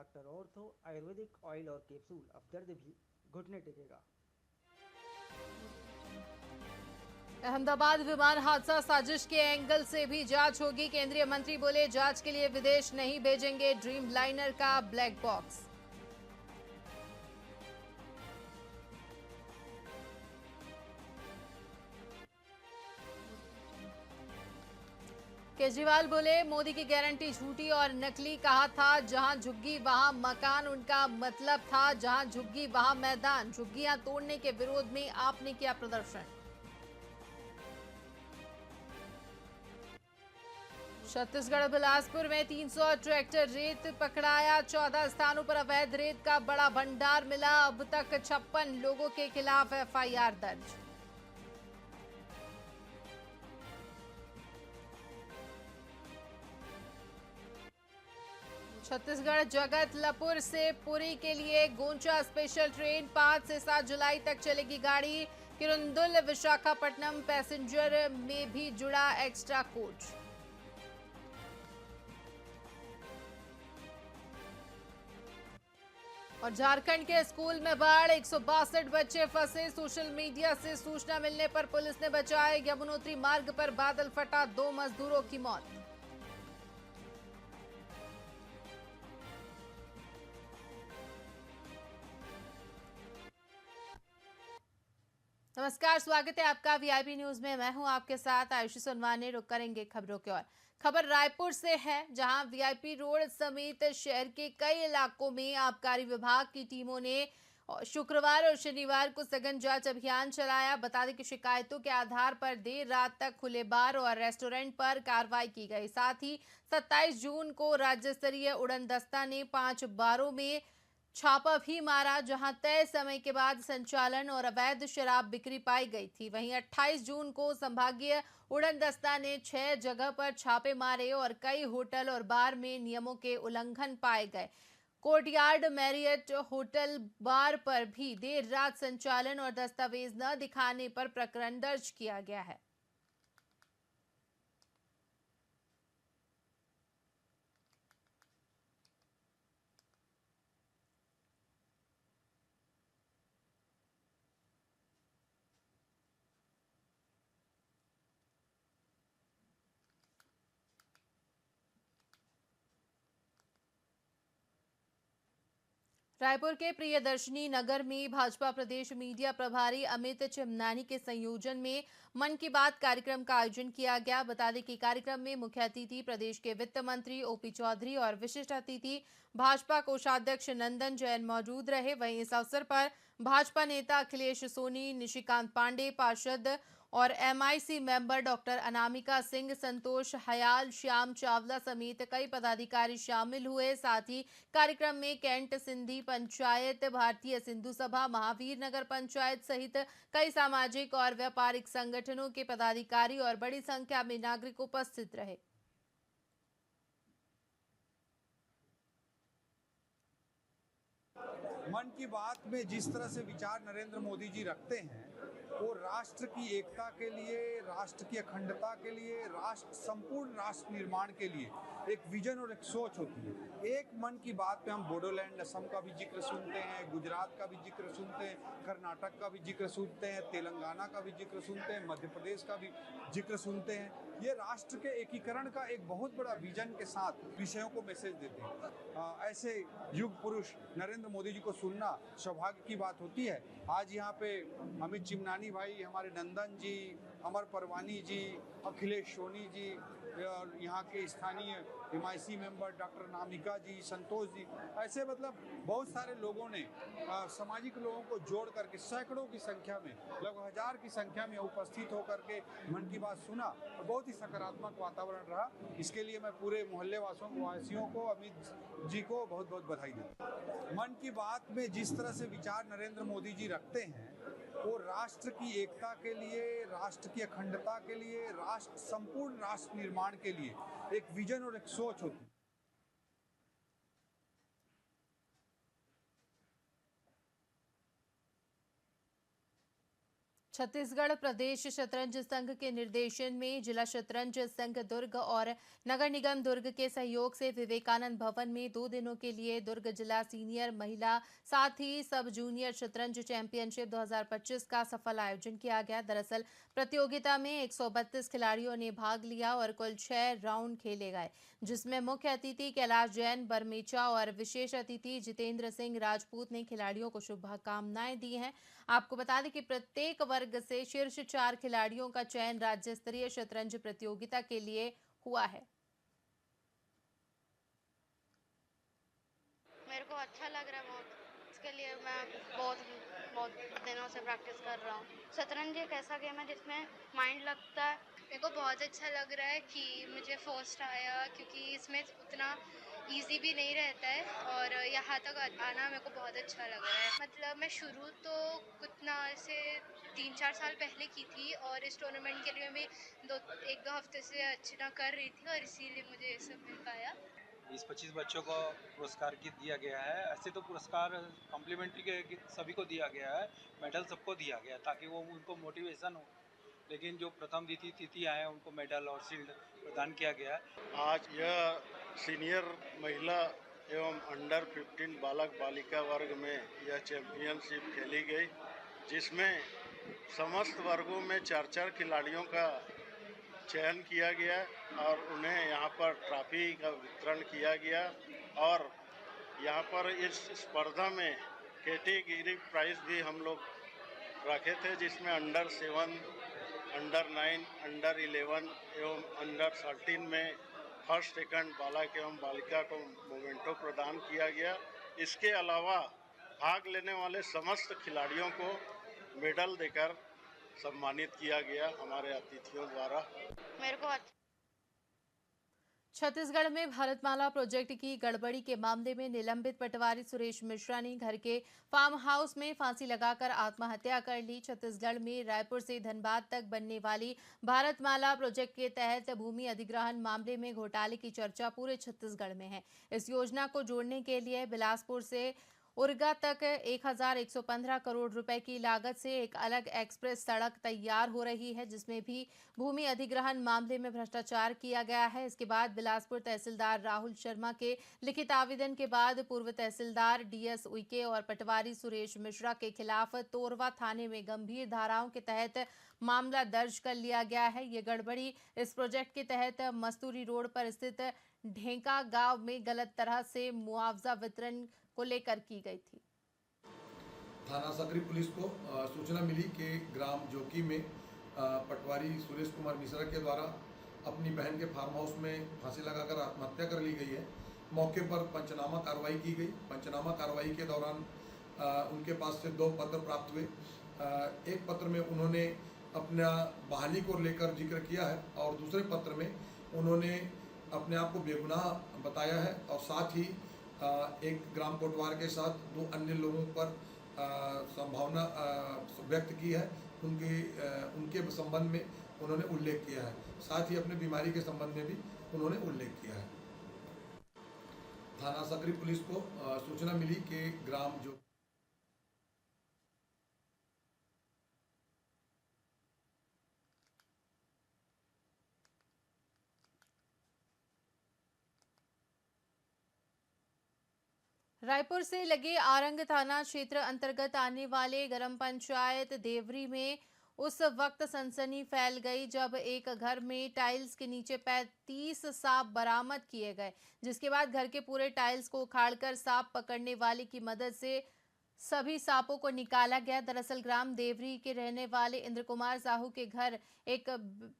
Doctor ortho Ayurvedic oil और capsule, अब दर्द भी घुटने टेकेगा। अहमदाबाद विमान हादसा साजिश के एंगल से भी जांच होगी। केंद्रीय मंत्री बोले जांच के लिए विदेश नहीं भेजेंगे ड्रीम लाइनर का ब्लैक बॉक्स। केजरीवाल बोले मोदी की गारंटी झूठी और नकली। कहा था जहां झुग्गी वहां मकान, उनका मतलब था जहां झुग्गी वहां मैदान। झुग्गियां तोड़ने के विरोध में आपने किया प्रदर्शन। छत्तीसगढ़ बिलासपुर में 300 ट्रैक्टर रेत पकड़ाया। 14 स्थानों पर अवैध रेत का बड़ा भंडार मिला। अब तक 56 लोगों के खिलाफ एफआईआर दर्ज। छत्तीसगढ़ जगतलपुर से पुरी के लिए गोंचा स्पेशल ट्रेन 5 से 7 जुलाई तक चलेगी गाड़ी। किरंदुल विशाखापट्टनम पैसेंजर में भी जुड़ा एक्स्ट्रा कोच। और झारखंड के स्कूल में बाढ़, 162 बच्चे फंसे। सोशल मीडिया से सूचना मिलने पर पुलिस ने बचाए। यमुनोत्री मार्ग पर बादल फटा, 2 मजदूरों की मौत। नमस्कार, स्वागत है आपका वीआईपी न्यूज में। मैं हूं आपके साथ आयुषी सोनवानी। रुक करेंगे खबरों की ओर। खबर रायपुर से है, जहां वीआईपी रोड समेत शहर के कई इलाकों में आबकारी विभाग की टीमों ने शुक्रवार और शनिवार को सघन जांच अभियान चलाया। बता दें कि शिकायतों के आधार पर देर रात तक खुले बार और रेस्टोरेंट पर कार्रवाई की गई। साथ ही 27 जून को राज्य स्तरीय उड़न दस्ता ने 5 बारों में छापा भी मारा, जहां तय समय के बाद संचालन और अवैध शराब बिक्री पाई गई थी। वहीं 28 जून को संभागीय उड़न दस्ता ने 6 जगह पर छापे मारे और कई होटल और बार में नियमों के उल्लंघन पाए गए। कोर्टयार्ड मैरियट होटल बार पर भी देर रात संचालन और दस्तावेज न दिखाने पर प्रकरण दर्ज किया गया है। रायपुर के प्रियदर्शनी नगर में भाजपा प्रदेश मीडिया प्रभारी अमित चिमनानी के संयोजन में मन की बात कार्यक्रम का आयोजन किया गया। बता दें कि कार्यक्रम में मुख्य अतिथि प्रदेश के वित्त मंत्री ओपी चौधरी और विशिष्ट अतिथि भाजपा कोषाध्यक्ष नंदन जैन मौजूद रहे। वहीं इस अवसर पर भाजपा नेता अखिलेश सोनी, निशिकांत पांडे, पार्षद और MIC member doctor Anamika Singh, Santosh Hayal, Shyam Chawla समेत कई पदाधिकारी शामिल हुए। साथ ही कार्यक्रम में कैंट सिंधी पंचायत, भारतीय सिंधु सभा, महावीर नगर पंचायत सहित कई सामाजिक और व्यापारिक संगठनों के पदाधिकारी और बड़ी संख्या में नागरिक उपस्थित रहे। मन की बात में जिस तरह से विचार नरेंद्र मोदी जी रखते हैं, वो राष्ट्र की एकता के लिए, राष्ट्र की अखंडता के लिए, संपूर्ण राष्ट्र निर्माण के लिए एक विजन और एक सोच होती है। एक मन की बात पे हम बोडोलैंड, असम का भी जिक्र सुनते हैं, गुजरात का भी जिक्र सुनते हैं, कर्नाटक का भी जिक्र सुनते हैं, तेलंगाना का भी जिक्र सुनते हैं, मध्य प्रदेश का भी जिक्र सुनते हैं। ये राष्ट्र के एकीकरण का एक बहुत बड़ा विजन के साथ विषयों को मैसेज देते हैं। ऐसे युग पुरुष नरेंद्र मोदी जी को सुनना सौभाग्य की बात होती है। आज यहाँ पे अमित चिमनानी भाई, हमारे नंदन जी, अमर परवानी जी, अखिलेश सोनी जी और यहाँ के स्थानीय एमआईसी मेंबर डॉक्टर अनामिका जी, संतोष जी, ऐसे मतलब बहुत सारे लोगों ने सामाजिक लोगों को जोड़ करके सैकड़ों की संख्या में, लगभग 1000 की संख्या में उपस्थित होकर के मन की बात सुना और बहुत ही सकारात्मक वातावरण रहा। इसके लिए मैं पूरे मोहल्ले वासियों को, अमित जी को बहुत बहुत बधाई देता हूँ। मन की बात में जिस तरह से विचार नरेंद्र मोदी जी रखते हैं, वो राष्ट्र की एकता के लिए, राष्ट्र की अखंडता के लिए, संपूर्ण राष्ट्र निर्माण के लिए एक विजन और एक सोच होती है। छत्तीसगढ़ प्रदेश शतरंज संघ के निर्देशन में जिला शतरंज संघ दुर्ग और नगर निगम दुर्ग के सहयोग से विवेकानंद भवन में 2 दिनों के लिए दुर्ग जिला सीनियर महिला साथ ही सब जूनियर शतरंज चैंपियनशिप 2025 का सफल आयोजन किया गया। दरअसल प्रतियोगिता में 132 खिलाड़ियों ने भाग लिया और कुल 6 राउंड खेले गए, जिसमें मुख्य अतिथि कैलाश जैन बरमेचा और विशेष अतिथि जितेंद्र सिंह राजपूत ने खिलाड़ियों को शुभकामनाएं दी हैं। आपको बता दें कि प्रत्येक वर्ग से शीर्ष 4 खिलाड़ियों का चयन राज्य स्तरीय शतरंज प्रतियोगिता के लिए हुआ है। मेरे को अच्छा लग रहा है बहुत। इसके लिए मैं बहुत बहुत दिनों से प्रैक्टिस कर रहा हूँ। शतरंज एक ऐसा गेम है जिसमें माइंड लगता है। मेरे को बहुत अच्छा लग रहा है कि मुझे फर्स्ट आया, क्योंकि इसमें उतना इजी भी नहीं रहता है और यहाँ तक आना मेरे को बहुत अच्छा लग रहा है। मतलब मैं शुरू तो कितना ऐसे 3-4 साल पहले की थी और इस टूर्नामेंट के लिए भी 1-2 हफ्ते से अच्छा कर रही थी और इसीलिए मुझे ये सब मिल पाया। 20-25 बच्चों को पुरस्कार दिया गया है। ऐसे तो पुरस्कार कॉम्प्लीमेंट्री के सभी को दिया गया है, मेडल सबको दिया गया है ताकि वो उनको मोटिवेशन हो। लेकिन जो प्रथम द्वितीय तृतीय आए उनको मेडल और शील्ड प्रदान किया गया है। आज यह सीनियर महिला एवं अंडर 15 बालक बालिका वर्ग में यह चैंपियनशिप खेली गई, जिसमें समस्त वर्गों में 4-4 खिलाड़ियों का चयन किया गया और उन्हें यहाँ पर ट्रॉफी का वितरण किया गया। और यहाँ पर इस स्पर्धा में कैटेगरी प्राइज भी हम लोग रखे थे, जिसमें अंडर 7, अंडर 9, अंडर 11 एवं अंडर 13 में फर्स्ट सेकंड बालक एवं बालिका को मोमेंटो प्रदान किया गया। इसके अलावा भाग लेने वाले समस्त खिलाड़ियों को मेडल देकर सम्मानित किया गया हमारे अतिथियों द्वारा। मेरे को छत्तीसगढ़ में भारतमाला प्रोजेक्ट की गड़बड़ी के मामले में निलंबित पटवारी सुरेश मिश्रा ने घर के फार्म हाउस में फांसी लगाकर आत्महत्या कर ली। छत्तीसगढ़ में रायपुर से धनबाद तक बनने वाली भारतमाला प्रोजेक्ट के तहत भूमि अधिग्रहण मामले में घोटाले की चर्चा पूरे छत्तीसगढ़ में है। इस योजना को जोड़ने के लिए बिलासपुर से उरगा तक 1115 करोड़ रुपए की लागत से एक अलग एक्सप्रेस सड़क तैयार हो रही है, जिसमें भी भूमि अधिग्रहण मामले में भ्रष्टाचार किया गया है। इसके बाद बिलासपुर तहसीलदार राहुल शर्मा के लिखित आवेदन के बाद पूर्व तहसीलदार डीएस उइके और पटवारी सुरेश मिश्रा के खिलाफ तोरवा थाने में गंभीर धाराओं के तहत मामला दर्ज कर लिया गया है। ये गड़बड़ी इस प्रोजेक्ट के तहत मस्तूरी रोड पर स्थित ढेंका गांव में गलत तरह से मुआवजा वितरण को लेकर की गई थी। थाना सकरी पुलिस को सूचना मिली कि ग्राम जोकी में पटवारी सुरेश कुमार मिश्रा के द्वारा अपनी बहन के फार्म हाउस में फांसी लगाकर आत्महत्या कर ली गई है। मौके पर पंचनामा कार्रवाई की गई। पंचनामा कार्रवाई के दौरान उनके पास से 2 पत्र प्राप्त हुए। एक पत्र में उन्होंने अपना बहाली को लेकर जिक्र किया है और दूसरे पत्र में उन्होंने अपने आप को बेगुनाह बताया है और साथ ही एक ग्राम कोटवार के साथ 2 अन्य लोगों पर संभावना व्यक्त की है। उनके संबंध में उन्होंने उल्लेख किया है। साथ ही अपने बीमारी के संबंध में भी उन्होंने उल्लेख किया है। थाना सकरी पुलिस को सूचना मिली कि ग्राम जो रायपुर से लगे आरंग थाना क्षेत्र अंतर्गत आने वाले ग्राम पंचायत देवरी में उस वक्त सनसनी फैल गई जब एक घर में टाइल्स के नीचे 35 सांप बरामद किए गए, जिसके बाद घर के पूरे टाइल्स को उखाड़कर सांप पकड़ने वाले की मदद से सभी सांपों को निकाला गया। दरअसल ग्राम देवरी के रहने वाले इंद्र कुमार साहू के घर एक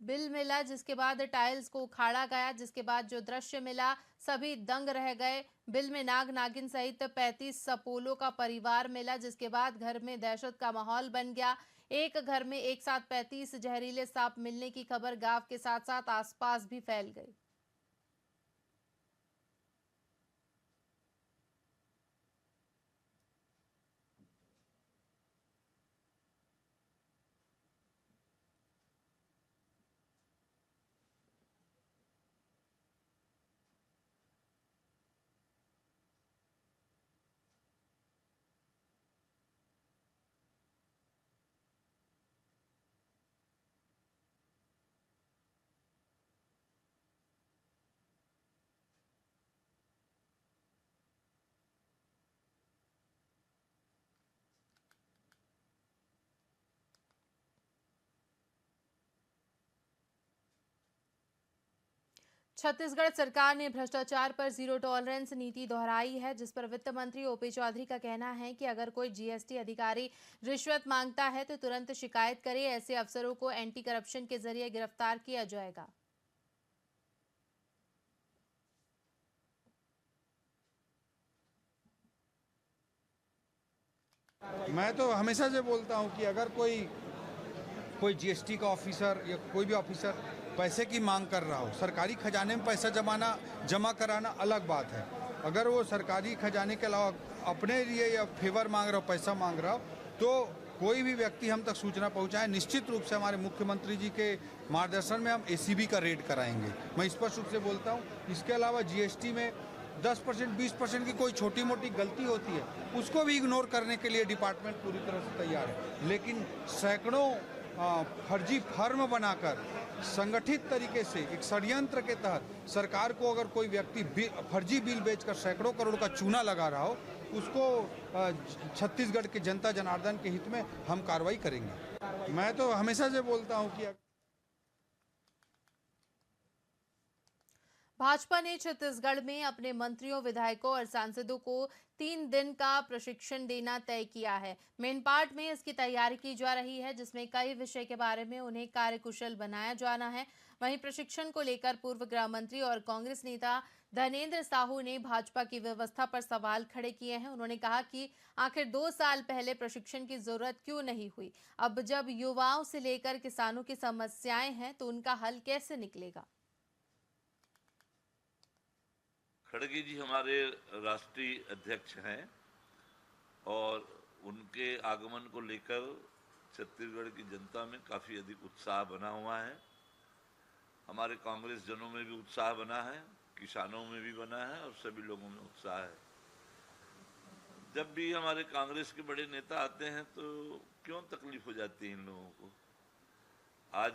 बिल मिला, जिसके बाद टाइल्स को उखाड़ा गया, जिसके बाद जो दृश्य मिला सभी दंग रह गए। बिल में नाग नागिन सहित 35 सपोलों का परिवार मिला, जिसके बाद घर में दहशत का माहौल बन गया। एक घर में एक साथ 35 जहरीले सांप मिलने की खबर गांव के साथ साथ आसपास भी फैल गई। छत्तीसगढ़ सरकार ने भ्रष्टाचार पर जीरो टॉलरेंस नीति दोहराई है, जिस पर वित्त मंत्री ओपी चौधरी का कहना है कि अगर कोई जीएसटी अधिकारी रिश्वत मांगता है तो तुरंत शिकायत करे। ऐसे अफसरों को एंटी करप्शन के जरिए गिरफ्तार किया जाएगा। मैं तो हमेशा से बोलता हूं कि अगर कोई जीएसटी का ऑफिसर या कोई भी ऑफिसर पैसे की मांग कर रहा हो, सरकारी खजाने में पैसा जमा कराना अलग बात है। अगर वो सरकारी खजाने के अलावा अपने लिए या फेवर मांग रहा हो, पैसा मांग रहा हो, तो कोई भी व्यक्ति हम तक सूचना पहुंचाए, निश्चित रूप से हमारे मुख्यमंत्री जी के मार्गदर्शन में हम एसीबी का रेड कराएंगे। मैं स्पष्ट रूप से बोलता हूं। इसके अलावा जीएसटी में 10%, 20% की कोई छोटी मोटी गलती होती है, उसको भी इग्नोर करने के लिए डिपार्टमेंट पूरी तरह से तैयार है। लेकिन सैकड़ों फर्जी फर्म बनाकर संगठित तरीके से एक षड्यंत्र के तहत सरकार को अगर कोई व्यक्ति फर्जी बिल बेचकर सैकड़ों करोड़ का चूना लगा रहा हो, उसको छत्तीसगढ़ के जनता जनार्दन के हित में हम कार्रवाई करेंगे। मैं तो हमेशा से बोलता हूं कि भाजपा ने छत्तीसगढ़ में अपने मंत्रियों, विधायकों और सांसदों को 3 दिन का प्रशिक्षण देना तय किया है। मेन पार्ट में इसकी तैयारी की जा रही है, जिसमें कई विषय के बारे में उन्हें कार्यकुशल बनाया जाना है। वहीं प्रशिक्षण को लेकर पूर्व गृह मंत्री और कांग्रेस नेता धनेंद्र साहू ने भाजपा की व्यवस्था पर सवाल खड़े किए हैं। उन्होंने कहा कि आखिर 2 साल पहले प्रशिक्षण की जरूरत क्यों नहीं हुई। अब जब युवाओं से लेकर किसानों की समस्याएं हैं तो उनका हल कैसे निकलेगा। खड़गे जी हमारे राष्ट्रीय अध्यक्ष हैं और उनके आगमन को लेकर छत्तीसगढ़ की जनता में काफ़ी अधिक उत्साह बना हुआ है। हमारे कांग्रेस जनों में भी उत्साह बना है, किसानों में भी बना है और सभी लोगों में उत्साह है। जब भी हमारे कांग्रेस के बड़े नेता आते हैं तो क्यों तकलीफ हो जाती है इन लोगों को। आज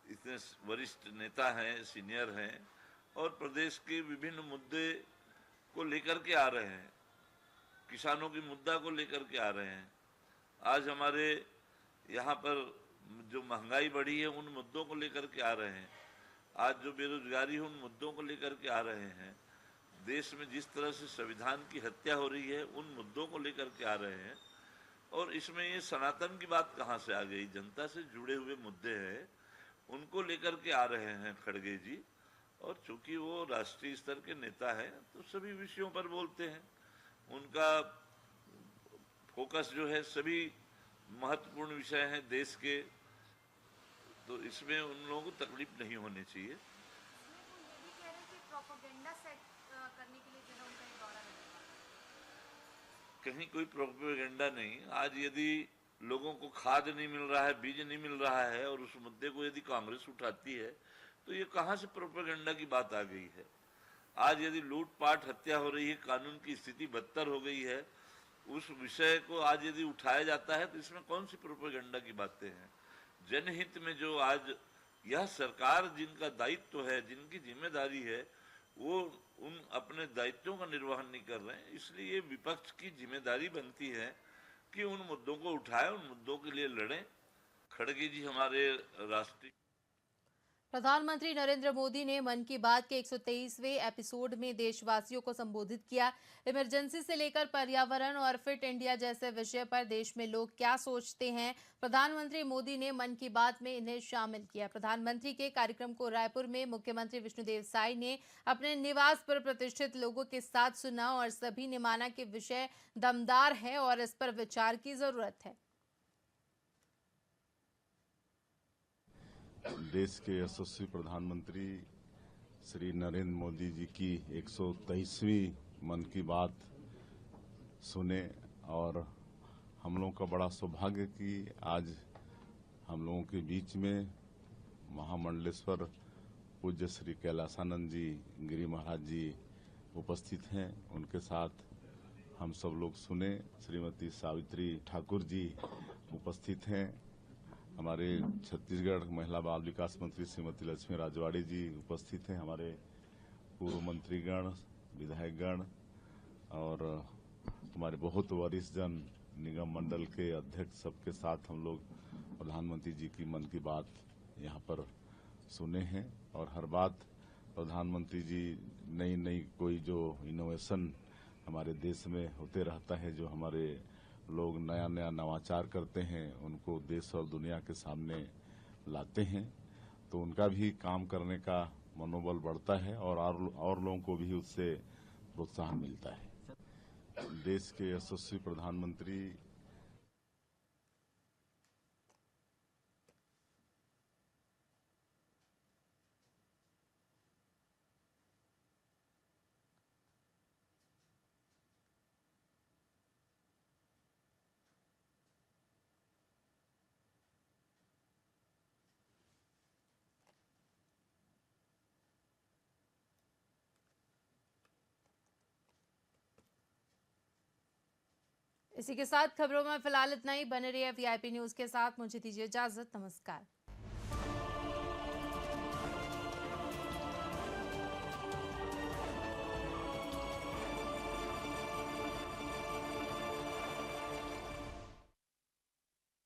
इतने वरिष्ठ नेता हैं, सीनियर हैं और प्रदेश के विभिन्न मुद्दे को लेकर के आ रहे हैं, किसानों की मुद्दा को लेकर के आ रहे हैं। आज हमारे यहाँ पर जो महंगाई बढ़ी है उन मुद्दों को लेकर के आ रहे हैं। आज जो बेरोजगारी है उन मुद्दों को लेकर के आ रहे हैं। देश में जिस तरह से संविधान की हत्या हो रही है उन मुद्दों को लेकर के आ रहे हैं। और इसमें ये सनातन की बात कहाँ से आ गई। जनता से जुड़े हुए मुद्दे हैं, उनको लेकर के आ रहे हैं खड़गे जी। और चूंकि वो राष्ट्रीय स्तर के नेता हैं तो सभी विषयों पर बोलते हैं। उनका फोकस जो है सभी महत्वपूर्ण विषय हैं देश के, तो इसमें उन लोगों को तकलीफ नहीं होनी चाहिए। कहीं कोई प्रोपेगेंडा नहीं। आज यदि लोगों को खाद नहीं मिल रहा है, बीज नहीं मिल रहा है और उस मुद्दे को यदि कांग्रेस उठाती है तो ये कहाँ से प्रोपेगेंडा की बात आ गई है। आज यदि लूटपाट हत्या हो रही है, कानून की स्थिति बदतर हो गई है, उस विषय को आज यदि उठाया जाता है तो इसमें कौन सी प्रोपेगेंडा की बातें हैं। जनहित में जो आज यह सरकार जिनका दायित्व है, जिनकी जिम्मेदारी है, वो उन अपने दायित्वों का निर्वहन नहीं कर रहे हैं। इसलिए विपक्ष की जिम्मेदारी बनती है कि उन मुद्दों को उठाए, उन मुद्दों के लिए लड़ें। खड़गे जी हमारे राष्ट्रीय प्रधानमंत्री नरेंद्र मोदी ने मन की बात के 123वें एपिसोड में देशवासियों को संबोधित किया। इमरजेंसी से लेकर पर्यावरण और फिट इंडिया जैसे विषय पर देश में लोग क्या सोचते हैं, प्रधानमंत्री मोदी ने मन की बात में इन्हें शामिल किया। प्रधानमंत्री के कार्यक्रम को रायपुर में मुख्यमंत्री विष्णुदेव साय ने अपने निवास पर प्रतिष्ठित लोगों के साथ सुना और सभी ने माना कि विषय दमदार है और इस पर विचार की जरूरत है। देश के यशस्वी प्रधानमंत्री श्री नरेंद्र मोदी जी की 123वीं मन की बात सुने और हम लोगों का बड़ा सौभाग्य कि आज हम लोगों के बीच में महामंडलेश्वर पूज्य श्री कैलासानंद जी गिरी महाराज जी उपस्थित हैं। उनके साथ हम सब लोग सुने। श्रीमती सावित्री ठाकुर जी उपस्थित हैं। हमारे छत्तीसगढ़ महिला बाल विकास मंत्री श्रीमती लक्ष्मी राजवाड़ी जी उपस्थित हैं। हमारे पूर्व मंत्रीगण, विधायकगण और हमारे बहुत वरिष्ठ जन, निगम मंडल के अध्यक्ष, सबके साथ हम लोग प्रधानमंत्री जी की मन की बात यहाँ पर सुने हैं और हर बात प्रधानमंत्री जी नई नई कोई जो इनोवेशन हमारे देश में होते रहता है, जो हमारे लोग नया नया नवाचार करते हैं, उनको देश और दुनिया के सामने लाते हैं, तो उनका भी काम करने का मनोबल बढ़ता है और लोगों को भी उससे प्रोत्साहन मिलता है। देश के यशस्वी प्रधानमंत्री इसी के साथ खबरों में फिलहाल इतना ही। बने रहिए वीआईपी न्यूज के साथ। मुझे दीजिए इजाजत। नमस्कार।